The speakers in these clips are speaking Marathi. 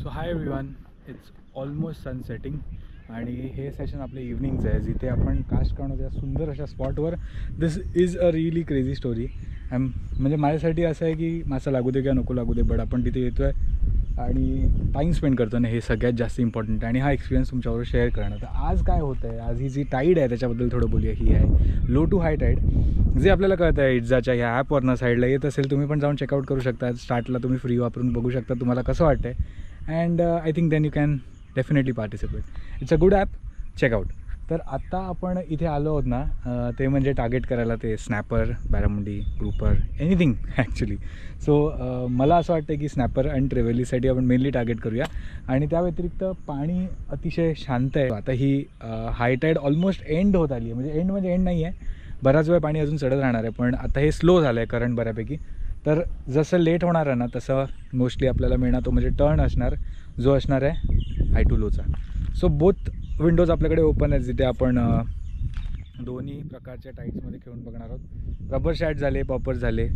So hi everyone, it's almost sun setting आणि हे सेशन आपले इव्हनिंगचं आहे जिथे आपण कास्ट करणं त्या सुंदर अशा स्पॉटवर. This is a really crazy story. म्हणजे माझ्यासाठी असं आहे की मासा लागू दे किंवा नको लागू दे, बट आपण तिथे येतो आहे आणि टाईम स्पेंड करतो ना, हे सगळ्यात जास्त इम्पॉर्टंट आहे. आणि हा एक्सपिरियन्स तुमच्याबरोबर शेअर करणं. तर आज काय होतं आहे, आज ही जी टाईड आहे त्याच्याबद्दल थोडं बोलूया. ही आहे लो टू हाय टाईड, जे आपल्याला कळतं आहे इट्जाच्या ह्या ॲपवरनं साईडला येत असेल. तुम्ही पण जाऊन चेकआउट करू शकता. स्टार्टला तुम्ही फ्री वापरून बघू शकता तुम्हाला कसं वाटतं आहे. And I think then you can definitely participate. It's a good app, check out. तर आत्ता आपण इथे आलो आहोत ना, ते म्हणजे टार्गेट करायला ते snapper, barramundi, grouper, anything actually. So मला असं वाटतं की स्नॅपर आणि ट्रेव्हलीसाठी आपण मेनली टार्गेट करूया. आणि त्या व्यतिरिक्त पाणी अतिशय शांत आहे. आता ही हाय टाईड ऑलमोस्ट एंड होत आली आहे. म्हणजे एंड नाही आहे, बराच वेळ पाणी अजून चढत राहणार आहे. पण आता हे स्लो झालं आहे करंट बऱ्यापैकी. तर जसं लेट होणार आहे ना तसं मोस्टली आपल्याला मिळणार तो म्हणजे टर्न असणार, जो असणार आहे हाय टू लोचा. सो बोथ विंडोज आपल्याकडे ओपन आहेत जिथे आपण दोन्ही प्रकारच्या टाईड्समध्ये खेळून बघणार आहोत. रबर शॅट झाले, पॉपर्स झाले,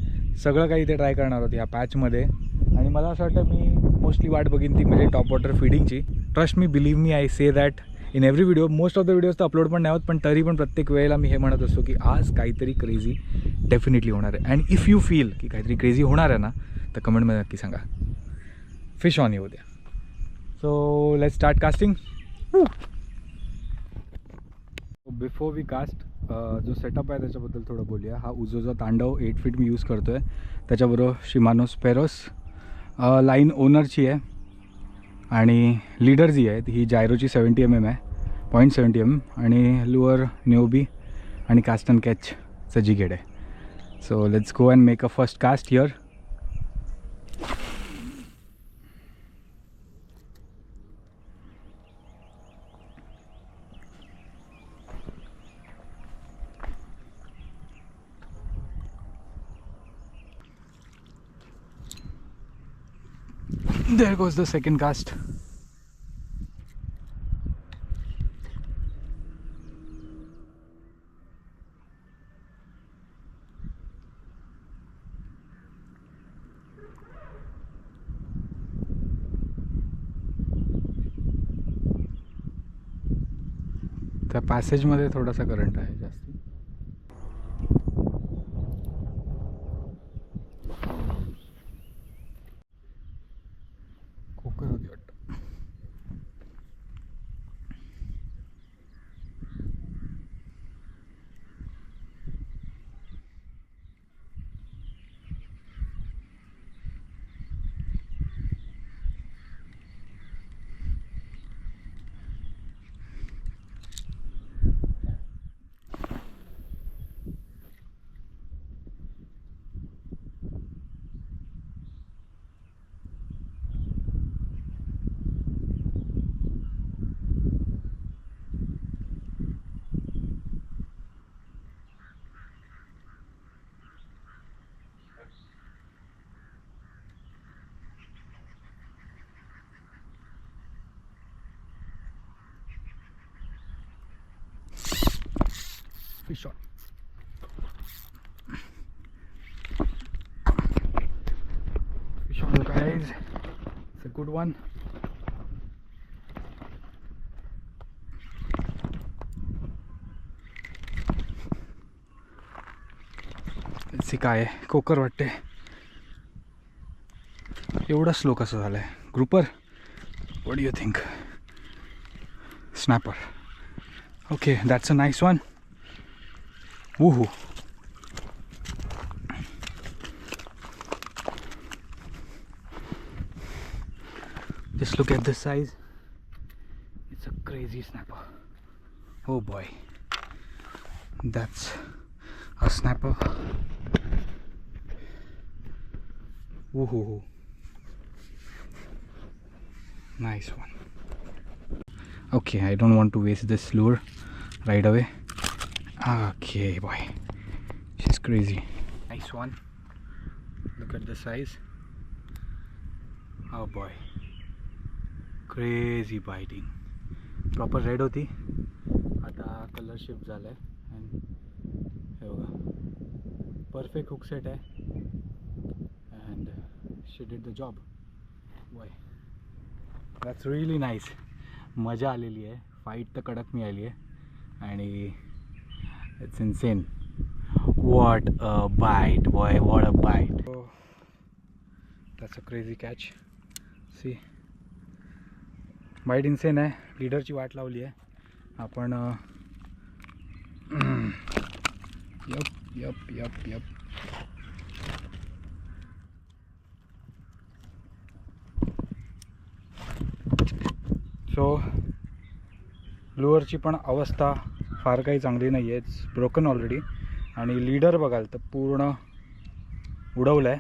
सगळं काही इथे ट्राय करणार आहोत ह्या पॅचमध्ये. आणि मला असं वाटतं मी मोस्टली वाट बघीन ती म्हणजे टॉप वॉटर फीडिंगची. Trust me, believe me, I say that in every video. Most of the videos तर अपलोड पण नाही होत, पण तरी पण प्रत्येक वेळेला मी हे म्हणत असतो की आज काहीतरी क्रेझी डेफिनेटली होणार आहे. अँड इफ यू फील की काहीतरी क्रेझी होणार आहे ना, तर कमेंटमध्ये नक्की सांगा. फिश ऑन येऊ द्या. So let's start casting. Before we cast, जो सेटअप आहे त्याच्याबद्दल थोडं बोलूया. हा उजोचा तांडव 8 फीट मी यूज करतो आहे. त्याच्याबरोबर शिमानो स्पेरोस लाईन ओनरची आहे. आणि लीडर जी आहे ही जायरोची 70 mm आहे, 0.70 mm. आणि लुअर न्योबी आणि कास्ट अँड कॅचचं जिगेड आहे. So let's go and make a first cast here. There goes the second cast. त्या पॅसेजमध्ये थोडासा करंट आहे जास्ती. कोकर होती वाटतं. Fish on. Fish on, guys. It's a good one. Let's see काय आहे. कोकर वाटते. एवढा स्लो कसं झालं आहे? Grouper, what do you think? Snapper. Okay, that's a nice one. Woohoo. Just look at this size. It's a crazy snapper. Oh boy. That's a snapper. Woohoo. Nice one. Okay, I don't want to waste this lure right away. Okay, boy. She's crazy. Nice one. Look at the size. Oh boy. Crazy biting. Proper red होती, आता कलर शिफ्ट झाला आहे. अँड हे बघा, परफेक्ट हुक सेट आहे. And she did the job. Why that's really nice. मजा आलेली आहे. फाईट तर कडक मिळाली आहे आणि it's insane. What a bite boy, what a bite. That's a crazy catch. See bite insane आहे. लीडरची वाट लावली आहे आपण. Yup yup yup yup. So लुअरची पण अवस्था फार काही चांगली नाही आहे. It's broken already. आणि लीडर बघाल तर पूर्ण उडवलं आहे.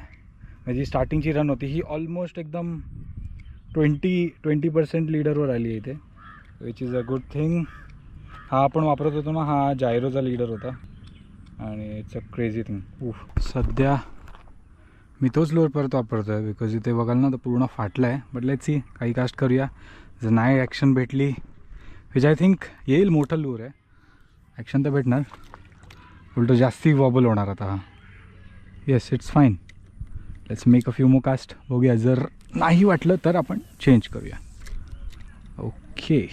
म्हणजे स्टार्टिंगची रन होती ही ऑलमोस्ट एकदम 20% लीडरवर आली आहे इथे, which is a good thing. हा आपण वापरत होतो ना, हा जायरोचा लीडर होता आणि इट्स अ क्रेझी थिंग. सध्या मी तोच लूअर परत वापरतो आहे बिकॉज इथे बघाल ना तर पूर्ण फाटलं आहे. बट लेट्स सी काही कास्ट करूया. जर नाही ॲक्शन भेटली, विच आय थिंक येईल, मोठं लूअर आहे, ॲक्शन तर भेटणार, उलटं जास्ती वॉबल होणार आता हा. Yes it's fine. Let's make a few मो कास्ट. बघूया, जर नाही वाटलं तर आपण चेंज करूया. ओके.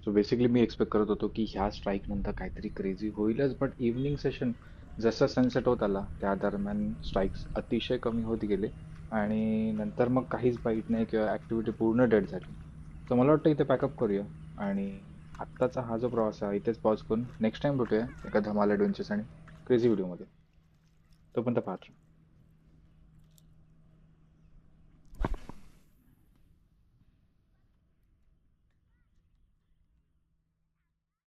सो बेसिकली मी एक्सपेक्ट करत होतो की ह्या स्ट्राईक नंतर काहीतरी क्रेझी होईलच, बट इव्हनिंग सेशन जसं सनसेट होत आला त्या दरम्यान स्ट्राईक्स अतिशय कमी होत गेले आणि नंतर मग काहीच बाईट नाही किंवा ॲक्टिव्हिटी पूर्ण डेड झाली. तर मला वाटतं इथे पॅकअप करूया आणि आत्ताचा हा जो प्रवास आहे इथेच पॉज करून नेक्स्ट टाइम भेटूया एका धमाल ॲडव्हेंचर्स आणि क्रेझी व्हिडिओमध्ये. तोपर्यंत पाहत राहा.